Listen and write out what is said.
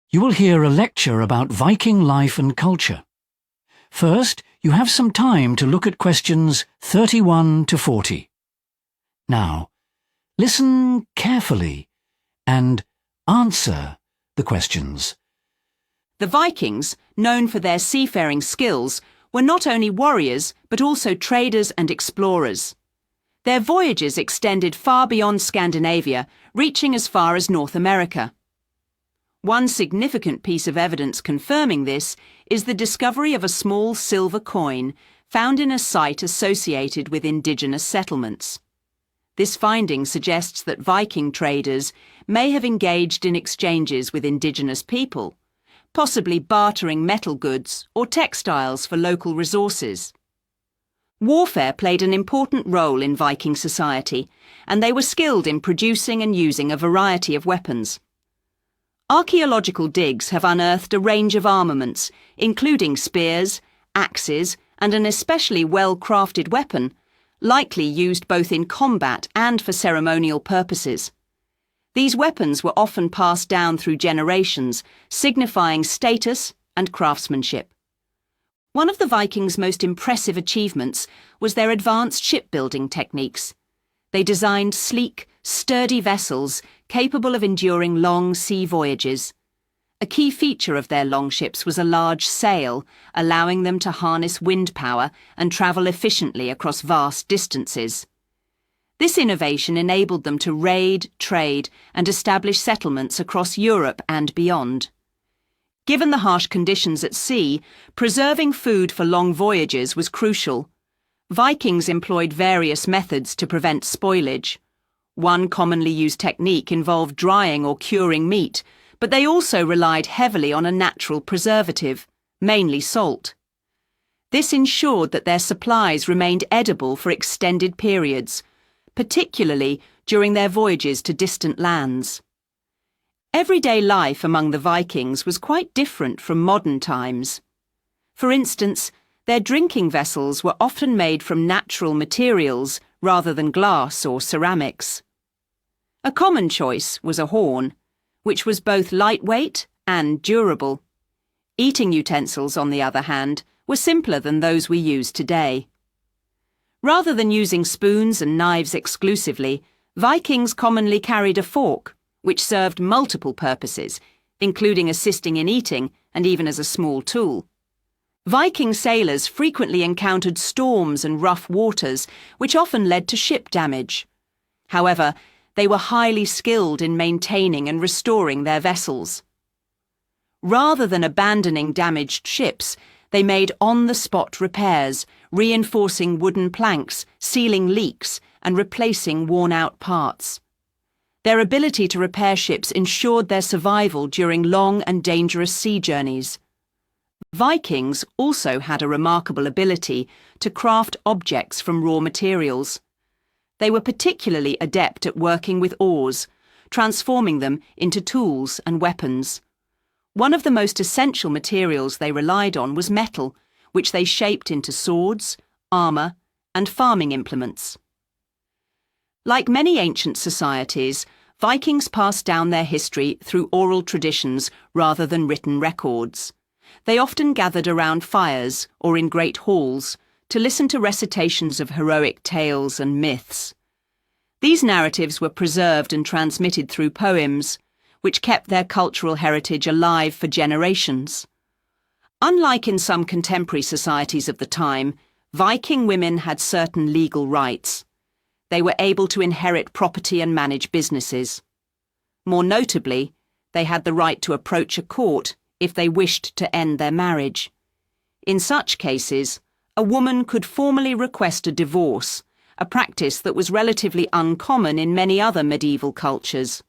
You will hear a lecture about Viking life and culture. First, you have some time to look at questions 31 to 40. Now, listen carefully and answer the questions. The Vikings, known for their seafaring skills, were not only warriors but also traders and explorers. Their voyages extended far beyond Scandinavia, reaching as far as North America. One significant piece of evidence confirming this is the discovery of a small silver coin found in a site associated with indigenous settlements. This finding suggests that Viking traders may have engaged in exchanges with indigenous people, possibly bartering metal goods or textiles for local resources. Warfare played an important role in Viking society, and they were skilled in producing and using a variety of weapons. Archaeological digs have unearthed a range of armaments, including spears, axes, and an especially well-crafted weapon, likely used both in combat and for ceremonial purposes. These weapons were often passed down through generations, signifying status and craftsmanship. One of the Vikings' most impressive achievements was their advanced shipbuilding techniques. They designed sleek, sturdy vessels capable of enduring long sea voyages. A key feature of their longships was a large sail, allowing them to harness wind power and travel efficiently across vast distances. This innovation enabled them to raid, trade, and establish settlements across Europe and beyond. Given the harsh conditions at sea, preserving food for long voyages was crucial. Vikings employed various methods to prevent spoilage. One commonly used technique involved drying or curing meat, but they also relied heavily on a natural preservative, mainly salt. This ensured that their supplies remained edible for extended periods, particularly during their voyages to distant lands. Everyday life among the Vikings was quite different from modern times. For instance, their drinking vessels were often made from natural materials rather than glass or ceramics. A common choice was a horn, which was both lightweight and durable. Eating utensils, on the other hand, were simpler than those we use today. Rather than using spoons and knives exclusively, Vikings commonly carried a fork, which served multiple purposes, including assisting in eating and even as a small tool. Viking sailors frequently encountered storms and rough waters, which often led to ship damage. However, they were highly skilled in maintaining and restoring their vessels. Rather than abandoning damaged ships, they made on-the-spot repairs, reinforcing wooden planks, sealing leaks, and replacing worn-out parts. Their ability to repair ships ensured their survival during long and dangerous sea journeys. Vikings also had a remarkable ability to craft objects from raw materials. They were particularly adept at working with oars, transforming them into tools and weapons. One of the most essential materials they relied on was metal, which they shaped into swords, armour, and farming implements. Like many ancient societies, Vikings passed down their history through oral traditions rather than written records. They often gathered around fires or in great halls to listen to recitations of heroic tales and myths. These narratives were preserved and transmitted through poems, which kept their cultural heritage alive for generations. Unlike in some contemporary societies of the time, Viking women had certain legal rights. They were able to inherit property and manage businesses. More notably, they had the right to approach a court if they wished to end their marriage. In such cases, a woman could formally request a divorce, a practice that was relatively uncommon in many other medieval cultures.